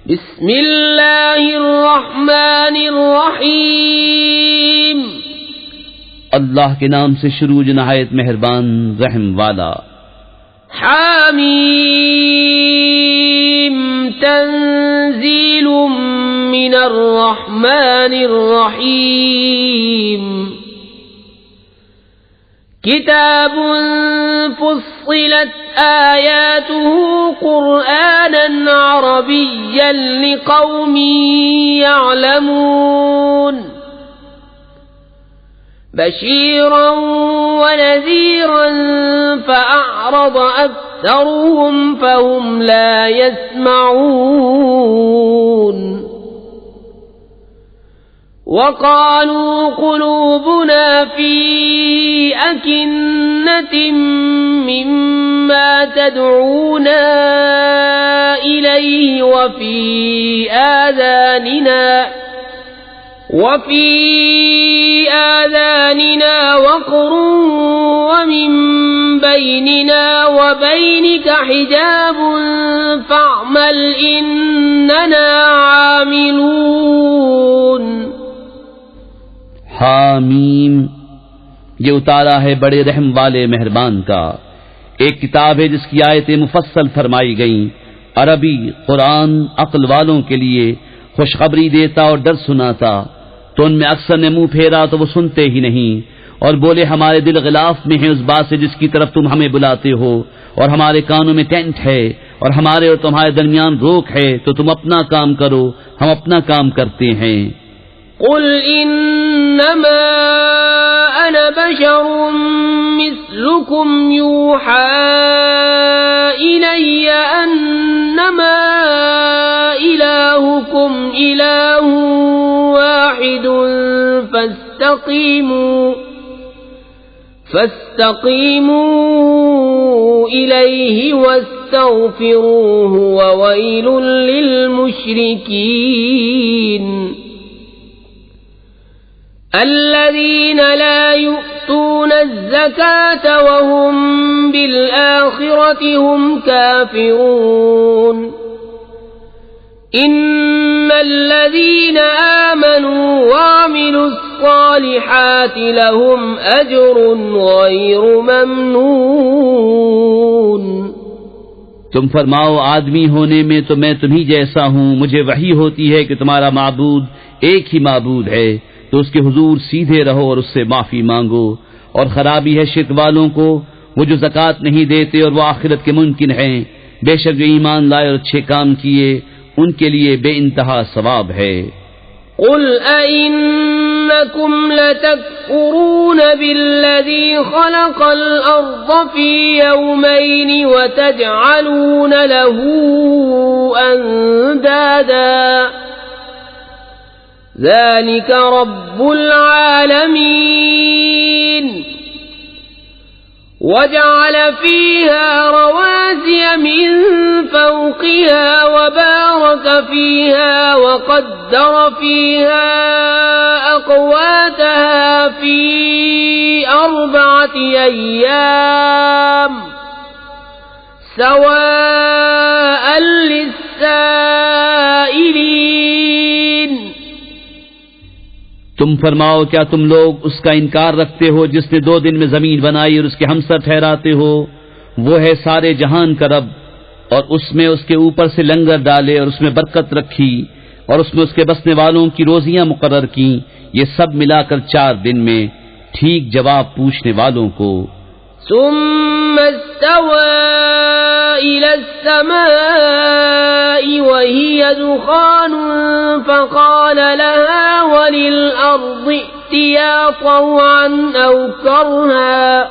بسم اللہ الرحمن الرحیم، اللہ کے نام سے شروع جو نہایت مہربان رحم والا۔ حامیم تنزیل من الرحمن الرحیم، کتاب فصلت آیاته قرآنا عربیا لقوم يعلمون، بشيرا ونذيرا فأعرض أكثرهم فهم لا يسمعون، وقالوا قلوبنا في أكنة مما تدعونا إليه وفي آذاننا وقر ومن بيننا وبينك حجاب فاعمل إننا عاملون۔ حامیم، یہ اتارا ہے بڑے رحم والے مہربان کا، ایک کتاب ہے جس کی آیتیں مفصل فرمائی گئیں، عربی قرآن عقل والوں کے لیے خوشخبری دیتا اور ڈر سناتا۔ تو ان میں اکثر نے منہ پھیرا تو وہ سنتے ہی نہیں، اور بولے ہمارے دل غلاف میں ہیں اس بات سے جس کی طرف تم ہمیں بلاتے ہو، اور ہمارے کانوں میں ٹینٹ ہے، اور ہمارے اور تمہارے درمیان روک ہے، تو تم اپنا کام کرو، ہم اپنا کام کرتے ہیں۔ قل انما انا بشر مثلكم يوحى الي انما الهكم اله واحد فاستقيموا اليه واستغفروه وويل للمشركين الذين لا يؤتون الزكاة وهم بالآخرة هم كافرون، إن الذين آمنوا وعملوا الصالحات لهم أجر غير ممنون۔ تم فرماؤ آدمی ہونے میں تو میں تمہیں جیسا ہوں، مجھے وحی ہوتی ہے کہ تمہارا معبود ایک ہی معبود ہے، تو اس کے حضور سیدھے رہو اور اس سے معافی مانگو، اور خرابی ہے شرک والوں کو، وہ جو زکوٰۃ نہیں دیتے اور وہ آخرت کے منکر ہیں، بے شک جو ایمان لائے اور اچھے کام کیے ان کے لیے بے انتہا ثواب ہے۔ قل أئنكم لتكفرون بالذي خلق الأرض في يومين وتجعلون له أندادا ذلك رب العالمين، وجعل فيها رواسي من فوقها وبارك فيها وقدر فيها أقواتها في 4 أيام سواء للسائلين۔ تم فرماؤ کیا تم لوگ اس کا انکار رکھتے ہو جس نے 2 دن میں زمین بنائی اور اس کے ہمسر ٹھہراتے ہو؟ وہ ہے سارے جہان کا رب، اور اس میں اس کے اوپر سے لنگر ڈالے اور اس میں برکت رکھی اور اس میں اس کے بسنے والوں کی روزیاں مقرر کی، یہ سب ملا کر 4 دن میں ٹھیک جواب پوچھنے والوں کو۔ ثم استوى إلى السماء وهي دخان فقال لها وللأرض ائتيا طوعا أو كرها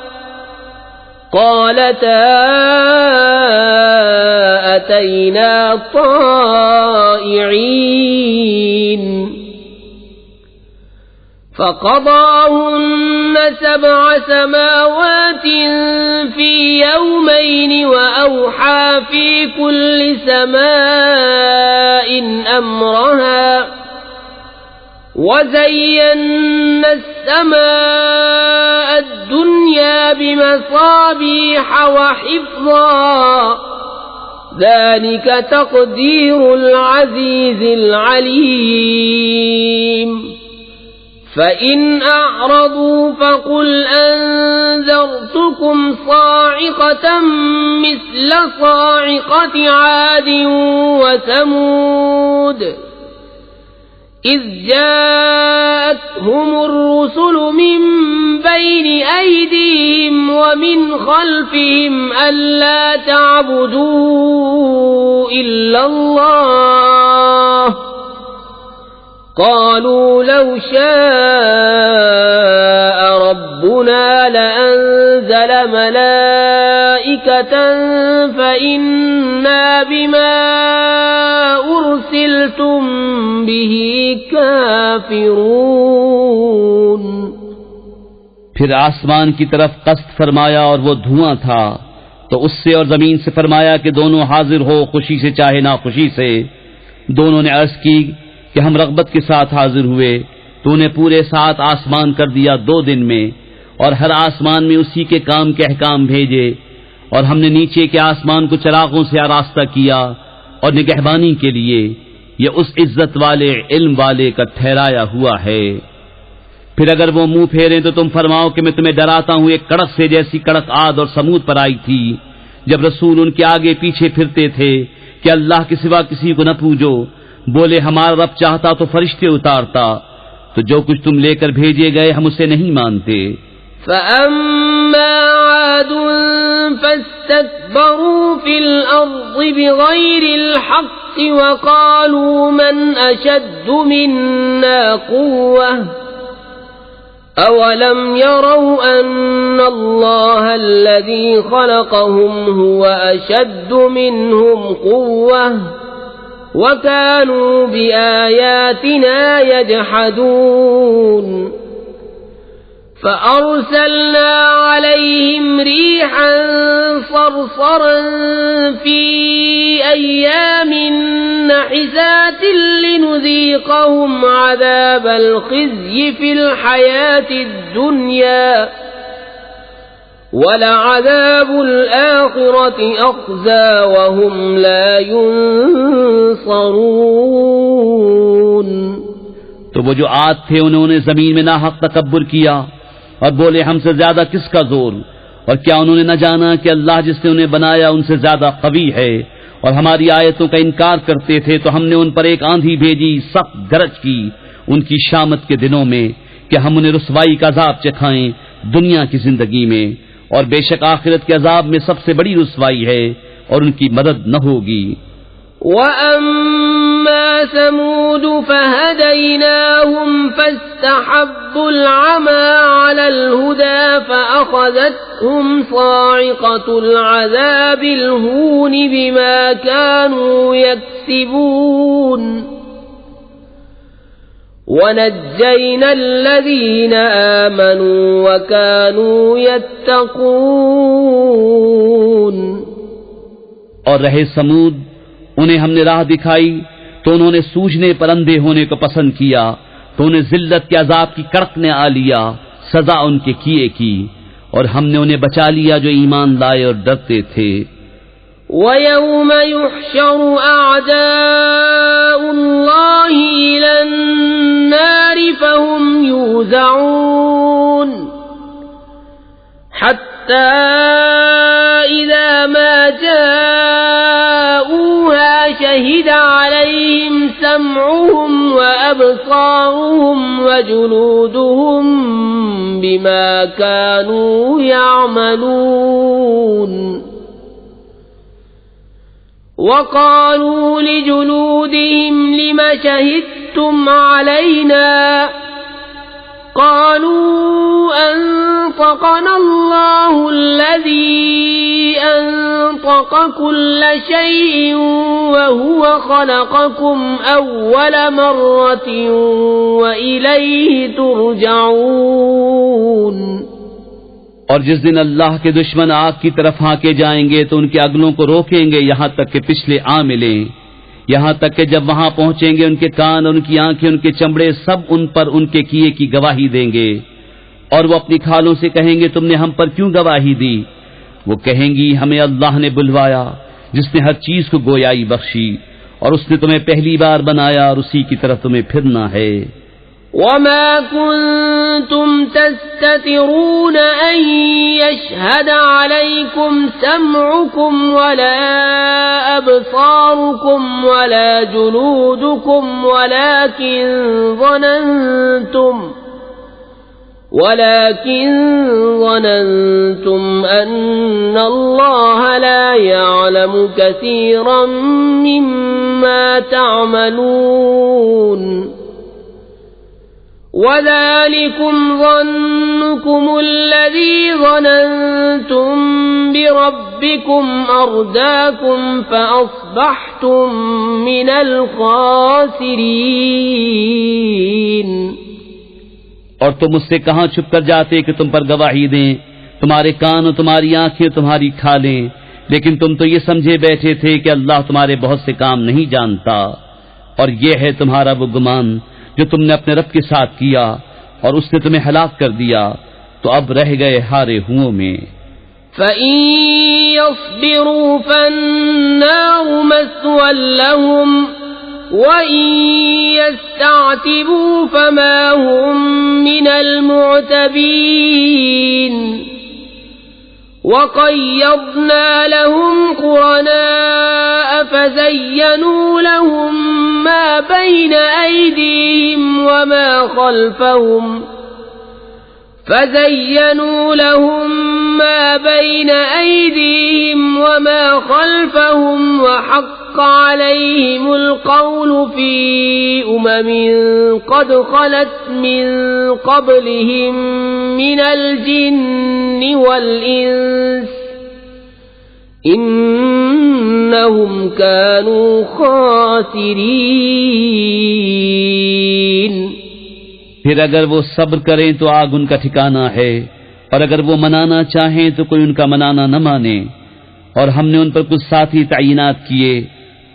قالتا أتينا طائعين، فقضاهن 7 سماوات في يومين وأوحى في كل سماء أمرها وزينا السماء الدنيا بمصابيح وحفظا ذلك تقدير العزيز العليم فإن أعرضوا فقل أنذرتكم صاعقة مثل صاعقة عاد وثمود إذ جاءتهم الرسل من بين أيديهم ومن خلفهم ألا تعبدوا إلا الله قالوا لو شاء ربنا لأنزل ملائكة فإنا بما أرسلتم به كافرون۔ پھر آسمان کی طرف قصد فرمایا اور وہ دھواں تھا، تو اس سے اور زمین سے فرمایا کہ دونوں حاضر ہو، خوشی سے چاہے ناخوشی سے۔ دونوں نے عرض کی کہ ہم رغبت کے ساتھ حاضر ہوئے، تو نے پورے 7 آسمان کر دیا 2 دن میں، اور ہر آسمان میں اسی کے کام کے احکام بھیجے، اور ہم نے نیچے کے آسمان کو چراغوں سے آراستہ کیا اور نگہبانی کے لیے، یہ اس عزت والے علم والے کا ٹھہرایا ہوا ہے۔ پھر اگر وہ منہ پھیریں تو تم فرماؤ کہ میں تمہیں ڈراتا ہوں ایک کڑک سے جیسی کڑک عاد اور سمود پر آئی تھی، جب رسول ان کے آگے پیچھے پھرتے تھے کہ اللہ کے سوا کسی کو نہ پوجو۔ بولے ہمارا رب چاہتا تو فرشتے اتارتا، تو جو کچھ تم لے کر بھیجے گئے ہم اسے نہیں مانتے۔ فَأَمَّا عَادٌ فَاسْتَكْبَرُوا فِي الْأَرْضِ بِغَيْرِ الْحَقِّ وَقَالُوا مَنْ أَشَدُّ مِنَّا قُوَّةً أَوَلَمْ يَرَوْا أَنَّ اللَّهَ الَّذِي خَلَقَهُمْ هُوَ أَشَدُّ مِنْهُمْ قُوَّةً وَكَانُوا بِآيَاتِنَا يَجْحَدُونَ فَأَرْسَلْنَا عَلَيْهِمْ رِيحًا صَرْصَرًا فِي أَيَّامٍ نَحِسَاتٍ لِنُذِيقَهُمْ عَذَابَ الْخِزْيِ فِي الْحَيَاةِ الدُّنْيَا وَلَعَذَابُ الْآخِرَةِ أَخْزَىٰ وَهُمْ لَا يُنصَرُونَ۔ تو وہ جو عاد تھے انہوں نے زمین میں ناحق تکبر کیا اور بولے ہم سے زیادہ کس کا زور، اور کیا انہوں نے نہ جانا کہ اللہ جس نے انہیں بنایا ان سے زیادہ قوی ہے، اور ہماری آیتوں کا انکار کرتے تھے تو ہم نے ان پر ایک آندھی بھیجی سخت گرج کی ان کی شامت کے دنوں میں کہ ہم انہیں رسوائی کا عذاب چکھائیں دنیا کی زندگی میں، اور بے شک آخرت کے عذاب میں سب سے بڑی رسوائی ہے اور ان کی مدد نہ ہوگی۔ وَأَمَّا ثَمُودُ فَهَدَيْنَاهُمْ فَاسْتَحَبُّوا الْعَمَىٰ عَلَى الْهُدَىٰ فَأَخَذَتْهُمْ صَاعِقَةُ الْعَذَابِ الْهُونِ بِمَا كَانُوا يَكْسِبُونَ وَنَجَّيْنَا الَّذِينَ آمَنُوا وَكَانُوا يَتَّقُونَ۔ اور رہے سمود، انہیں ہم نے راہ دکھائی تو انہوں نے سوجنے پر اندھے ہونے کو پسند کیا، تو انہیں ذلت کے عذاب کی کڑک نے آ لیا، سزا ان کے کیے کی، اور ہم نے انہیں بچا لیا جو ایمان لائے اور ڈرتے تھے۔ وَيَوْمَ يُحْشَرُ أَعْدَاءُ اللَّهِ إِلَى النَّارِ فَهُمْ يُوزَعُونَ حَتَّى إِذَا مَا جَاءُوهَا شَهِدَ عَلَيْهِمْ سَمْعُهُمْ وَأَبْصَارُهُمْ وَجُلُودُهُمْ بِمَا كَانُوا يَعْمَلُونَ وَقَالُوا لِجُلُودِهِمْ لِمَ شَهِدتُّمْ عَلَيْنَا قَالُوا أَنطَقَنَا اللَّهُ الَّذِي أَنطَقَ كُلَّ شَيْءٍ وَهُوَ خَلَقَكُمْ أَوَّلَ مَرَّةٍ وَإِلَيْهِ تُرْجَعُونَ۔ اور جس دن اللہ کے دشمن آگ کی طرف ہانکے جائیں گے تو ان کے اگلوں کو روکیں گے یہاں تک کہ پچھلے آ ملیں، یہاں تک کہ جب وہاں پہنچیں گے ان کے کان اور ان کی آنکھیں ان کے چمڑے سب ان پر ان کے کیے کی گواہی دیں گے، اور وہ اپنی کھالوں سے کہیں گے تم نے ہم پر کیوں گواہی دی؟ وہ کہیں گی ہمیں اللہ نے بلوایا جس نے ہر چیز کو گویائی بخشی، اور اس نے تمہیں پہلی بار بنایا اور اسی کی طرف تمہیں پھرنا ہے۔ وما كنتم تستترون أن يشهد عليكم سمعكم ولا أبصاركم ولا جلودكم ولكن ظننتم أن الله لا يعلم كثيرا مما تعملون وذلكم ظنكم الذي ظننتم بربكم أرداكم فأصبحتم من الخاسرين۔ اور تم اس سے کہاں چھپ کر جاتے کہ تم پر گواہی دیں؟ تمہارے کان اور تمہاری آنکھیں تمہاری کھالیں، لیکن تم تو یہ سمجھے بیٹھے تھے کہ اللہ تمہارے بہت سے کام نہیں جانتا، اور یہ ہے تمہارا وہ گمان جو تم نے اپنے رب کے ساتھ کیا، اور اس نے تمہیں ہلاک کر دیا، تو اب رہ گئے ہارے ہوں میں۔ فَإِن يَصْبِرُوا فَالنَّارُ مَثْوًى لَّهُمْ وَإِن يَسْتَعْتِبُوا فَمَا هُم مِّنَ الْمُعْتَبِينَ۔ وَقَيَّضْنَا لَهُمْ قُرَنَاءَ فَزَيَّنُوا لَهُم مَّا بَيْنَ أَيْدِيهِمْ وَمَا خَلْفَهُمْ وَحَقَّ عَلَيْهِمُ الْقَوْلُ فِي أُمَمٍ قَدْ خَلَتْ مِن قَبْلِهِم مِّنَ الْجِنِّ وَالْإِنسِ إِنَّهُمْ كَانُوا خَاسِرِينَ۔ پھر اگر وہ صبر کریں تو آگ ان کا ٹھکانہ ہے، اور اگر وہ منانا چاہیں تو کوئی ان کا منانا نہ مانے۔ اور ہم نے ان پر کچھ ساتھی تعینات کیے،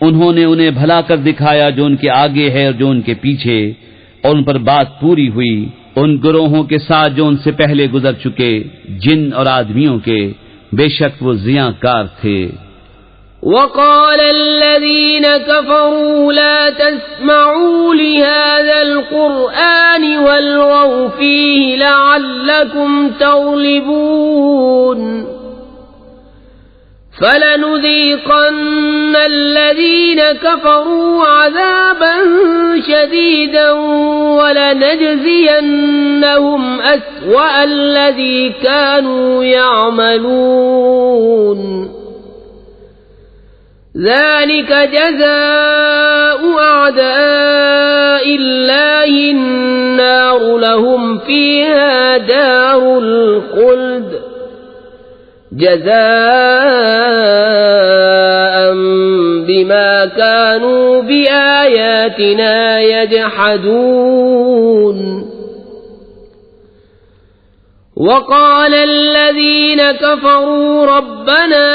انہوں نے انہیں بھلا کر دکھایا جو ان کے آگے ہے اور جو ان کے پیچھے، اور ان پر بات پوری ہوئی ان گروہوں کے ساتھ جو ان سے پہلے گزر چکے، جن اور آدمیوں کے، بے شک وہ زیاں کار تھے۔ وقال الذين كفروا لا تسمعوا لهذا القرآن والغوا فيه لعلكم تغلبون فلنذيقن الذين كفروا عذابا شديدا ولنجزينهم أسوأ الذي كانوا يعملون ذلك جزاء أعداء الله النار لهم فيها دار الخلد جزاء بما كانوا بآياتنا يجحدون وقال الذين كفروا ربنا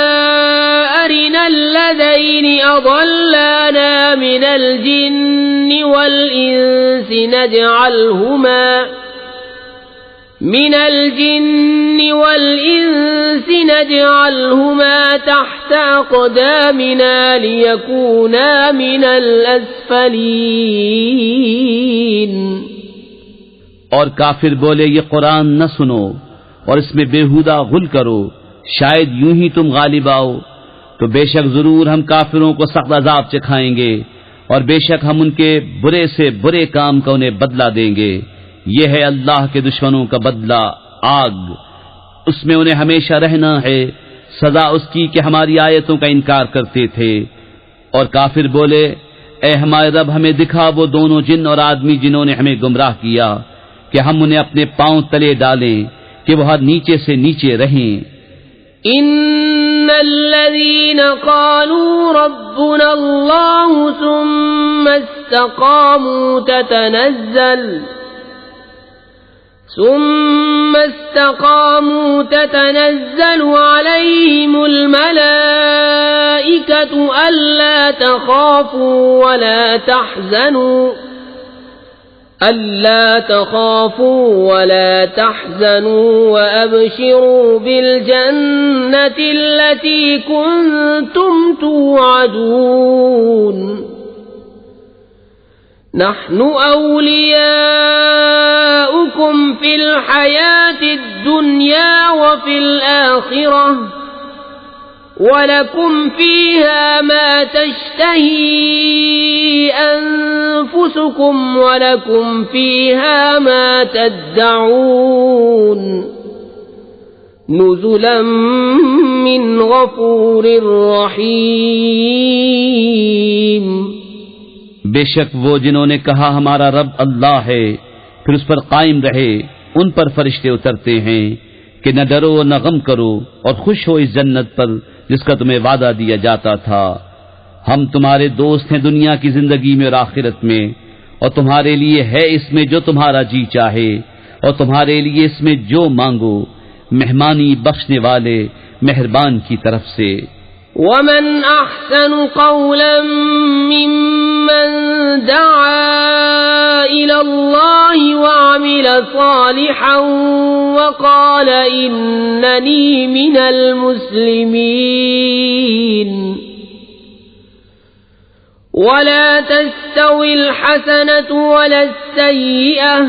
أرنا الذين أضلانا من الجن والإنس نجعلهما تحت أقدامنا ليكونا من الأسفلين۔ اور کافر بولے یہ قرآن نہ سنو اور اس میں بےہودہ غل کرو، شاید یوں ہی تم غالب آؤ، تو بے شک ضرور ہم کافروں کو سخت عذاب چکھائیں گے، اور بے شک ہم ان کے برے سے برے کام کا انہیں بدلہ دیں گے۔ یہ ہے اللہ کے دشمنوں کا بدلہ، آگ، اس میں انہیں ہمیشہ رہنا ہے، سزا اس کی کہ ہماری آیتوں کا انکار کرتے تھے۔ اور کافر بولے اے ہمارے رب ہمیں دکھا وہ دونوں جن اور آدمی جنہوں نے ہمیں گمراہ کیا، کہ ہم انہیں اپنے پاؤں تلے ڈالیں کہ وہ ہر نیچے سے نیچے رہیں۔ ان الذين قالوا ربنا الله ثم استقاموا تتنزل عليهم الملائكة ألا تخافوا ألا تخافوا ولا تحزنوا وأبشروا بالجنة التي كنتم توعدون نحن أولياؤكم في الحياة الدنيا وفي الآخرة ولكم فيها ما تشتهي أنفسكم ولكم فيها ما تدعون نزلا من غفور رحيم بے شک وہ جنہوں نے کہا ہمارا رب اللہ ہے پھر اس پر قائم رہے ان پر فرشتے اترتے ہیں کہ نہ ڈرو اور نہ غم کرو اور خوش ہو اس جنت پر جس کا تمہیں وعدہ دیا جاتا تھا. ہم تمہارے دوست ہیں دنیا کی زندگی میں اور آخرت میں، اور تمہارے لیے ہے اس میں جو تمہارا جی چاہے اور تمہارے لیے اس میں جو مانگو، مہمانی بخشنے والے مہربان کی طرف سے. ومن احسن قولا ممن دعا الى الله وعمل صالحا وقال انني من المسلمين ولا تستوي الحسنة ولا السيئة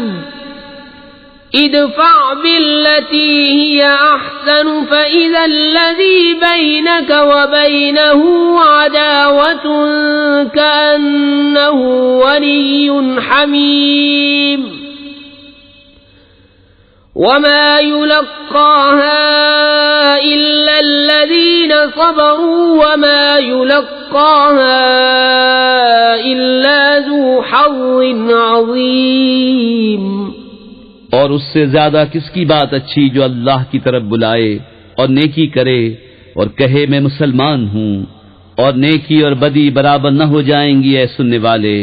ادفع بالتي هي أحسن فإذا الذي بينك وبينه عداوة كأنه ولي حميم وما يلقاها إلا الذين صبروا وما يلقاها إلا ذو حظ عظيم. اور اس سے زیادہ کس کی بات اچھی جو اللہ کی طرف بلائے اور نیکی کرے اور کہے میں مسلمان ہوں. اور نیکی اور بدی برابر نہ ہو جائیں گی اے سننے والے.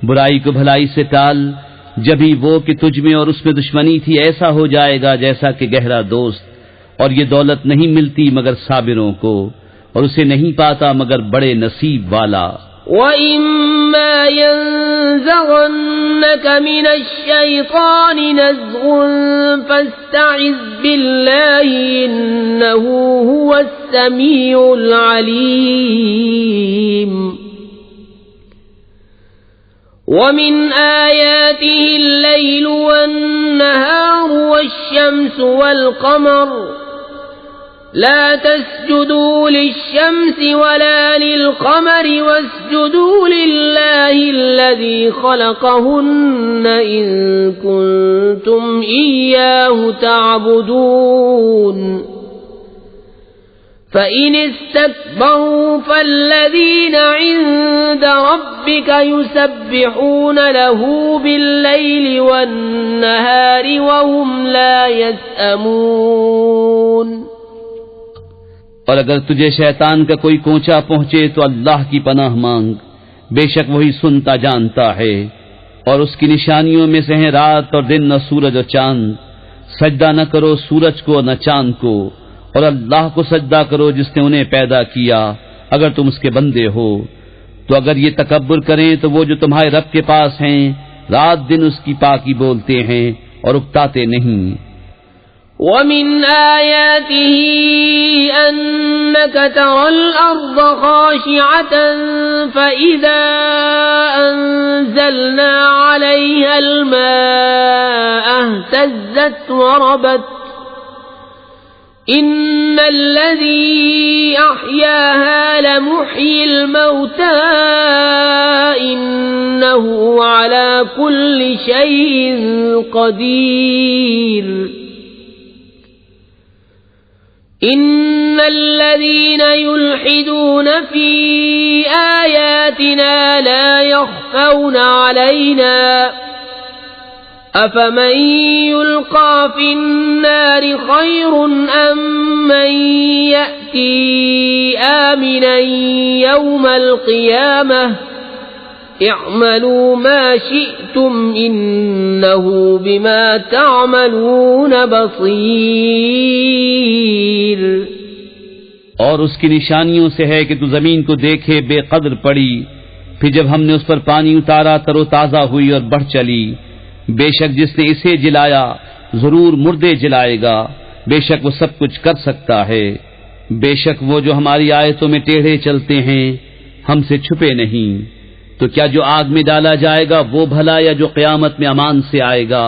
برائی کو بھلائی سے ٹال، جبھی وہ کہ تجھ میں اور اس میں دشمنی تھی ایسا ہو جائے گا جیسا کہ گہرا دوست. اور یہ دولت نہیں ملتی مگر صابروں کو، اور اسے نہیں پاتا مگر بڑے نصیب والا. وَإِمَّا يَنزَغَنَّكَ مِنَ الشَّيْطَانِ نَزْغٌ فَاسْتَعِذْ بِاللَّهِ إِنَّهُ هُوَ السَّمِيعُ الْعَلِيمُ. وَمِنْ آيَاتِهِ اللَّيْلُ وَالنَّهَارُ وَالشَّمْسُ وَالْقَمَرُ لا تسجدوا للشمس ولا للقمر واسجدوا لله الذي خلقهن إن كنتم إياه تعبدون فإن استكبروا فالذين عند ربك يسبحون له بالليل والنهار وهم لا يسأمون. اور اگر تجھے شیطان کا کوئی کونچا پہنچے تو اللہ کی پناہ مانگ، بے شک وہی سنتا جانتا ہے. اور اس کی نشانیوں میں سے ہیں رات اور دن اور سورج اور چاند. سجدہ نہ کرو سورج کو نہ چاند کو، اور اللہ کو سجدہ کرو جس نے انہیں پیدا کیا اگر تم اس کے بندے ہو. تو اگر یہ تکبر کریں تو وہ جو تمہارے رب کے پاس ہیں رات دن اس کی پاکی بولتے ہیں اور اکتاتے نہیں. وَمِنْ آيَاتِهِ أَنَّكَ تَرَى الْأَرْضَ خَاشِعَةً فَإِذَا أَنزَلْنَا عَلَيْهَا الْمَاءَ اهْتَزَّتْ وَرَبَتْ إِنَّ الَّذِي أَحْيَاهَا لَمُحْيِي الْمَوْتَى إِنَّهُ عَلَى كُلِّ شَيْءٍ قَدِيرٌ. إن الذين يلحدون في آياتنا لا يخفون علينا أفمن يلقى في النار خير أم من يأتي آمنا يوم القيامة اعملوا ما شئتم انه بما تعملون بصیر. اور اس کی نشانیوں سے ہے کہ تو زمین کو دیکھے بے قدر پڑی، پھر جب ہم نے اس پر پانی اتارا تر و تازہ ہوئی اور بڑھ چلی. بے شک جس نے اسے جلایا ضرور مردے جلائے گا، بے شک وہ سب کچھ کر سکتا ہے۔ بے شک وہ جو ہماری آیتوں میں ٹیڑھے چلتے ہیں ہم سے چھپے نہیں۔ تو کیا جو آگ میں ڈالا جائے گا وہ بھلا یا جو قیامت میں امان سے آئے گا؟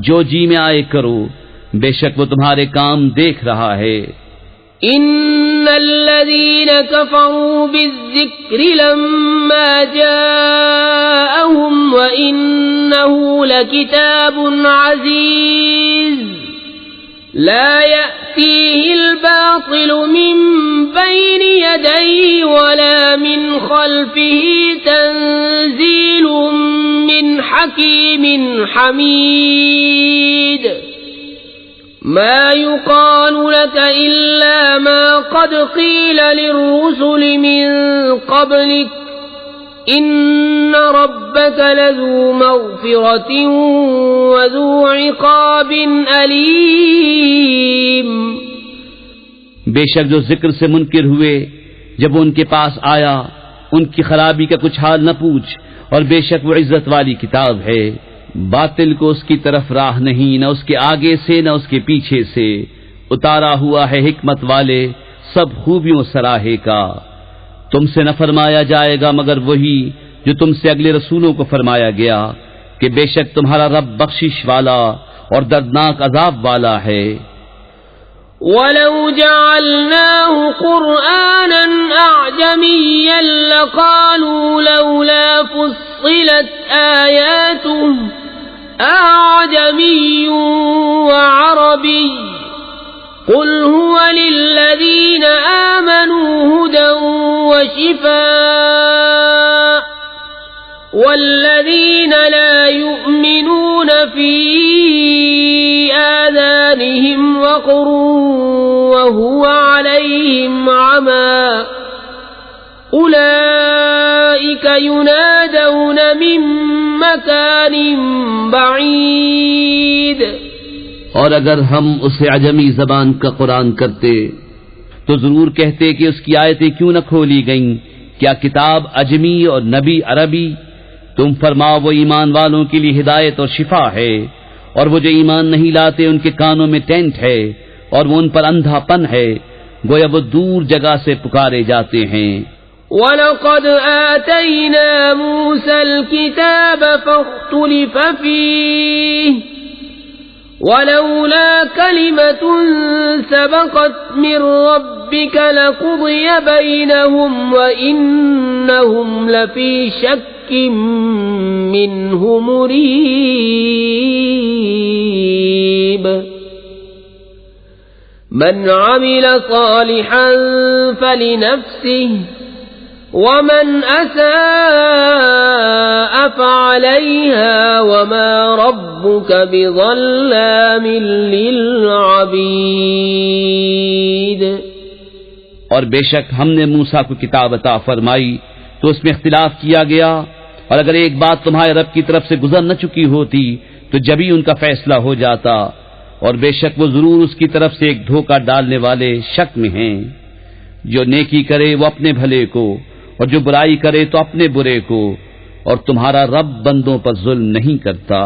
جو جی میں آئے کرو، بے شک وہ تمہارے کام دیکھ رہا ہے۔ ان الذين كفروا بالذكر لما جاءهم وانه لكتاب عزيز لا يأتيه الباطل من بين يديه ولا من خلفه تنزيل من حكيم حميد ما يقال لك إلا ما قد قيل للرسل من قبلك إن ربك لذو مغفرة وذو عقاب أليم۔ بے شک جو ذکر سے منکر ہوئے جب وہ ان کے پاس آیا ان کی خرابی کا کچھ حال نہ پوچھ، اور بے شک وہ عزت والی کتاب ہے، باطل کو اس کی طرف راہ نہیں، نہ اس کے آگے سے نہ اس کے پیچھے سے، اتارا ہوا ہے حکمت والے سب خوبیوں سراہے کا۔ تم سے نہ فرمایا جائے گا مگر وہی جو تم سے اگلے رسولوں کو فرمایا گیا کہ بے شک تمہارا رب بخشش والا اور دردناک عذاب والا ہے۔ وَلَوْ جَعَلْنَاهُ قُرْآنًا أَعْجَمِيًّا لَقَالُوا لَوْلَا فُصِّلَتْ آيَاتُهُ أَعْجَمِيٌّ وَعَرَبِيٌّ قُلْ هُوَ لِلَّذِينَ آمَنُوا هُدًى وَشِفَاءٌ وَالَّذِينَ لَا يُؤْمِنُونَ فِي آذَانِهِمْ وَقْرٌ وَهُوَ عَلَيْهِمْ عَمًى أُولَئِكَ يُنَادَوْنَ مِن مَّكَانٍ بَعِيدٍ۔ اور اگر ہم اسے عجمی زبان کا قرآن کرتے تو ضرور کہتے کہ اس کی آیتیں کیوں نہ کھولی گئیں، کیا کتاب عجمی اور نبی عربی؟ تم فرماؤ وہ ایمان والوں کے لیے ہدایت اور شفا ہے، اور وہ جو ایمان نہیں لاتے ان کے کانوں میں ٹینٹ ہے اور وہ ان پر اندھا پن ہے، گویا وہ دور جگہ سے پکارے جاتے ہیں۔ وَلَقَدْ آتَيْنَا مُوسَى الْكِتَابَ فَاخْتُلِفَ فِيهِ وَلَوْلَا كَلِمَةٌ سَبَقَتْ مِنْ رَبِّكَ لَقُضِيَ بَيْنَهُمْ وَإِنَّهُمْ لَفِي شَكٍّ مِّنْهُ مُرِيبٍ۔ مَنْ عَمِلَ صَالِحًا فَلِنَفْسِهِ وَمَنْ أَسَاءَ فَعَلَيْهَا وَمَا رَبُّكَ بِظَلَّامٍ لِّلْعَبِيدِ۔ اور بے شک ہم نے موسیٰ کو کتاب عطا فرمائی تو اس میں اختلاف کیا گیا، اور اگر ایک بات تمہارے رب کی طرف سے گزر نہ چکی ہوتی تو جبھی ان کا فیصلہ ہو جاتا، اور بے شک وہ ضرور اس کی طرف سے ایک دھوکہ ڈالنے والے شک میں ہیں۔ جو نیکی کرے وہ اپنے بھلے کو، اور جو برائی کرے تو اپنے برے کو، اور تمہارا رب بندوں پر ظلم نہیں کرتا۔